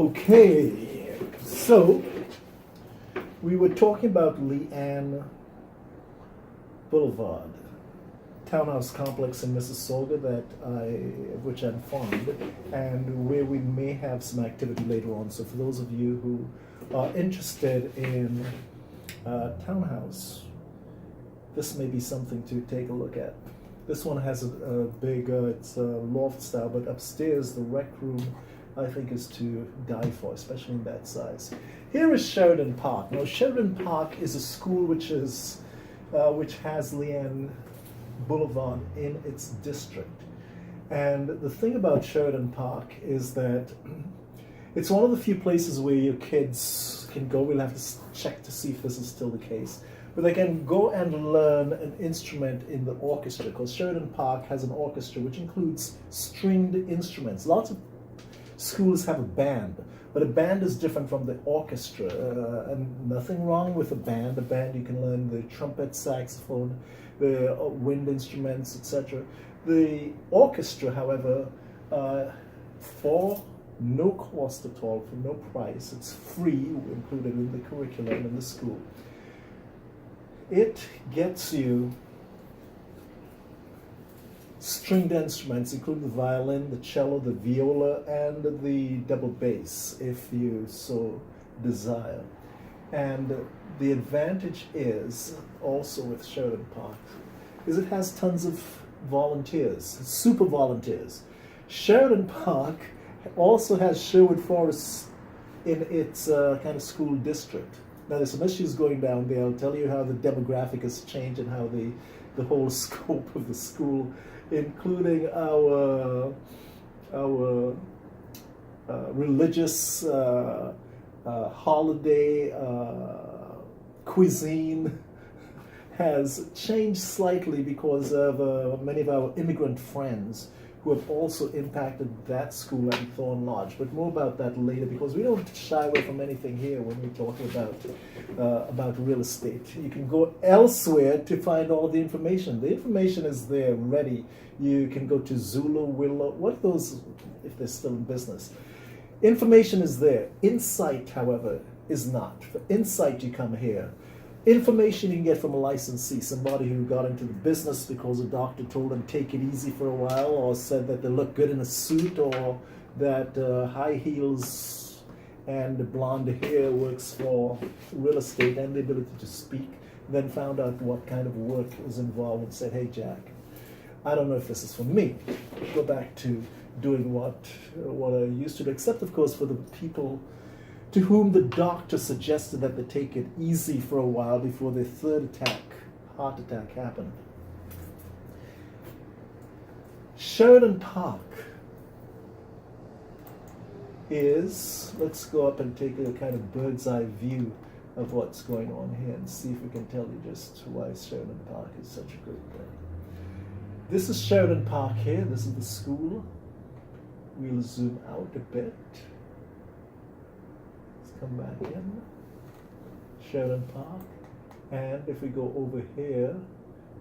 Okay, so we were talking about Leanne Boulevard, townhouse complex in Mississauga which I'm fond, and where we may have some activity later on. So for those of you who are interested in townhouse, this may be something to take a look at. This one has a big, it's a loft style, but upstairs the rec room I think is to die for, especially in that size. Here is Sheridan Park. Now Sheridan Park is a school which has Leanne Boulevard in its district. And the thing about Sheridan Park is that it's one of the few places where your kids can go. We'll have to check to see if this is still the case. But they can go and learn an instrument in the orchestra, because Sheridan Park has an orchestra which includes stringed instruments. Lots of schools have a band, but a band is different from the orchestra, and nothing wrong with a band. A band, you can learn the trumpet, saxophone, the wind instruments, etc. The orchestra, however, for no cost at all, for no price, it's free, included in the curriculum in the school. It gets you stringed instruments, including the violin, the cello, the viola, and the double bass, if you so desire. And the advantage is, also with Sheridan Park, is it has tons of volunteers, super volunteers. Sheridan Park also has Sherwood Forest in its kind of school district. Now there's some issues going down there. I'll tell you how the demographic has changed and how the whole scope of the school, including our religious holiday cuisine, has changed slightly because of many of our immigrant friends who have also impacted that school at Thorn Lodge. But more about that later, because we don't shy away from anything here when we're talking about real estate. You can go elsewhere to find all the information. The information is there ready. You can go to Zulu, Willow, what are those, if they're still in business. Information is there. Insight, however, is not. For insight, you come here. Information you can get from a licensee, somebody who got into the business because a doctor told them take it easy for a while, or said that they look good in a suit, or that high heels and blonde hair works for real estate, and the ability to speak. Then found out what kind of work is involved and said, hey Jack, I don't know if this is for me. Go back to doing what I used to do, except of course for the people to whom the doctor suggested that they take it easy for a while before their third heart attack happened. Sheridan Park is, let's go up and take a kind of bird's eye view of what's going on here and see if we can tell you just why Sheridan Park is such a great thing. This is Sheridan Park here. This is the school. We'll zoom out a bit. Come back in, Sheridan Park, and if we go over here,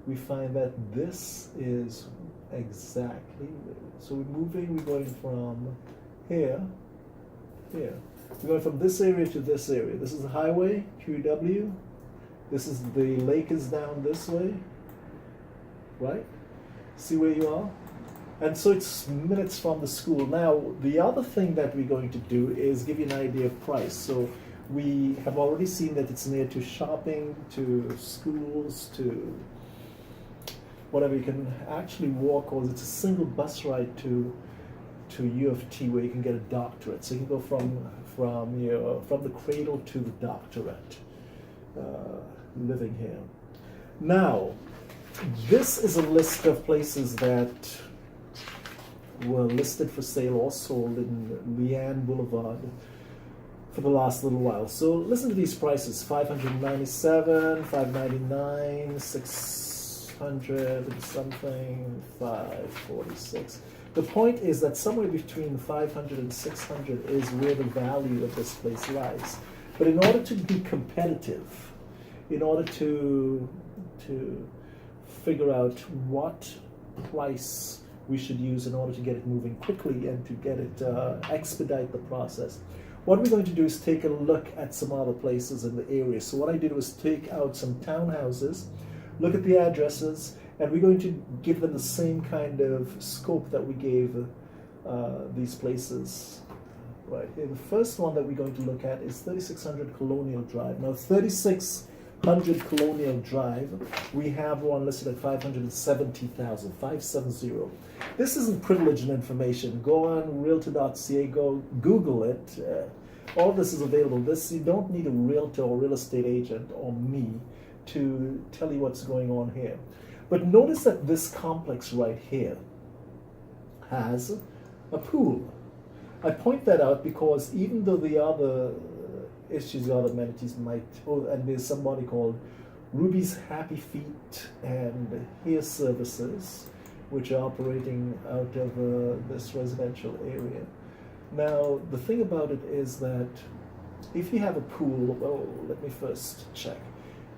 we find that this is exactly, so we're going from here, we're going from this area to this area. This is the highway, QW, this is the lake is down this way, right? See where you are? And so it's minutes from the school. Now, the other thing that we're going to do is give you an idea of price. So we have already seen that it's near to shopping, to schools, to whatever. You can actually walk, or it's a single bus ride to U of T, where you can get a doctorate. So you can go from the cradle to the doctorate, living here. Now, this is a list of places that were listed for sale or sold in Leanne Boulevard for the last little while. So listen to these prices: $597, $599, $600 and something, $546. The point is that somewhere between $500 and $600 is where the value of this place lies. But in order to be competitive, in order to figure out what price we should use in order to get it moving quickly and to get it expedite the process, What we're going to do is take a look at some other places in the area. So what I did was take out some townhouses, look at the addresses, and we're going to give them the same kind of scope that we gave these places right here. The first one that we're going to look at is 3600 Colonial Drive. Now 3600 Colonial Drive, we have one listed at 570,000, 570. This isn't privileged information. Go on realtor.ca, go Google it. All this is available. You don't need a realtor or real estate agent or me to tell you what's going on here. But notice that this complex right here has a pool. I point that out because even though the other issues, the other amenities might, and there's somebody called Ruby's Happy Feet and Hair Services, which are operating out of this residential area. Now, the thing about it is that if you have a pool, well, let me first check.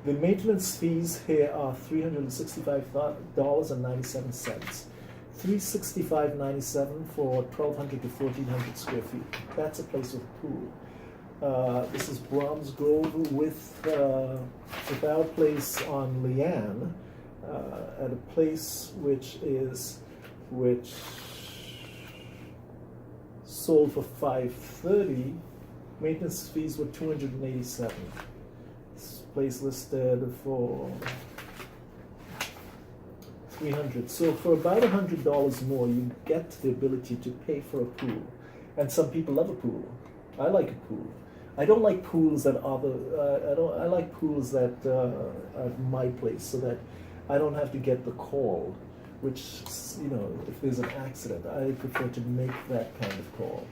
The maintenance fees here are $365.97. $365.97 for 1,200 to 1,400 square feet. That's a place with a pool. This is Brahms Grove with our place on Leanne, at a place which sold for $530. Maintenance fees were $287. This place listed for $300. So for about $100 more, you get the ability to pay for a pool. And some people love a pool. I like a pool. I don't like pools that I like pools that are at my place, so that I don't have to get the call, which, you know, if there's an accident, I prefer to make that kind of call.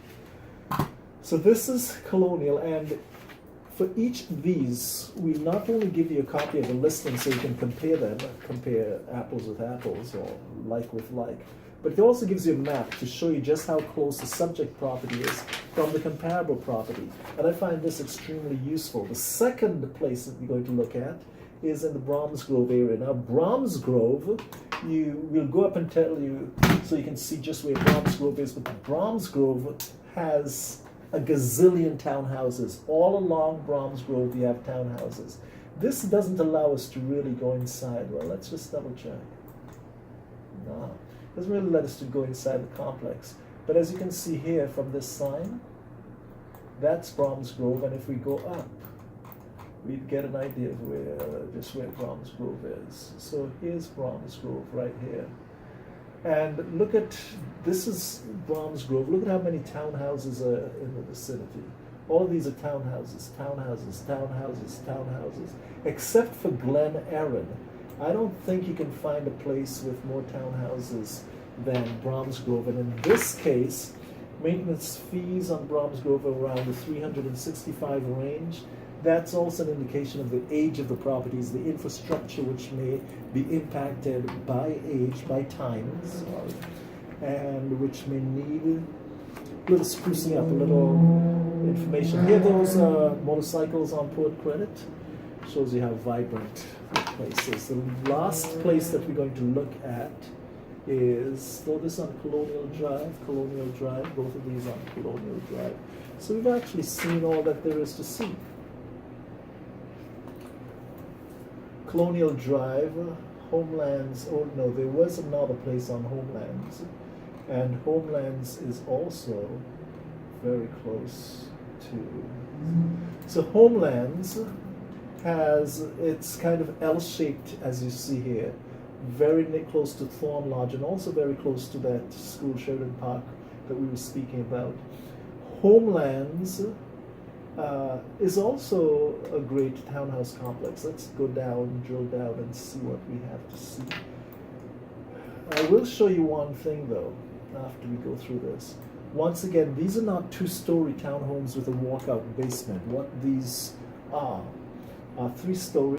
So this is Colonial, and for each of these, we not only give you a copy of the listing so you can compare them, compare apples with apples or like with like, but it also gives you a map to show you just how close the subject property is from the comparable property. And I find this extremely useful. The second place that we're going to look at is in the Brahms Grove area. Now, Brahms Grove, we'll go up and tell you so you can see just where Brahms Grove is, but Brahms Grove has a gazillion townhouses. All along Brahms Grove, you have townhouses. This doesn't allow us to really go inside. Well, let's just double check. No, it doesn't really let us to go inside the complex. But as you can see here from this sign, that's Brahms Grove, and if we go up, we'd get an idea of where Brahms Grove is. So here's Brahms Grove right here. And look at, this is Brahms Grove. Look at how many townhouses are in the vicinity. All of these are townhouses, townhouses, townhouses, townhouses. Except for Glen Erin. I don't think you can find a place with more townhouses than Brahms Grove. And in this case, maintenance fees on Brahms Grove are around the $365 range. That's also an indication of the age of the properties, the infrastructure which may be impacted by age, by times, and which may need a little sprucing up, a little information. Here, those motorcycles on Port Credit. Shows you how vibrant the place is. The last place that we're going to look at is, this on Colonial Drive, both of these on Colonial Drive. So we've actually seen all that there is to see. Colonial Drive, Homelands, oh no, there was another place on Homelands, and Homelands is also very close to. So Homelands has, it's kind of L-shaped as you see here, very close to Thorn Lodge, and also very close to that school, Sheridan Park, that we were speaking about. Homelands is also a great townhouse complex. Let's go down, drill down, and see what we have to see. I will show you one thing though, after we go through this. Once again, these are not two-story townhomes with a walkout basement. What these are 3-story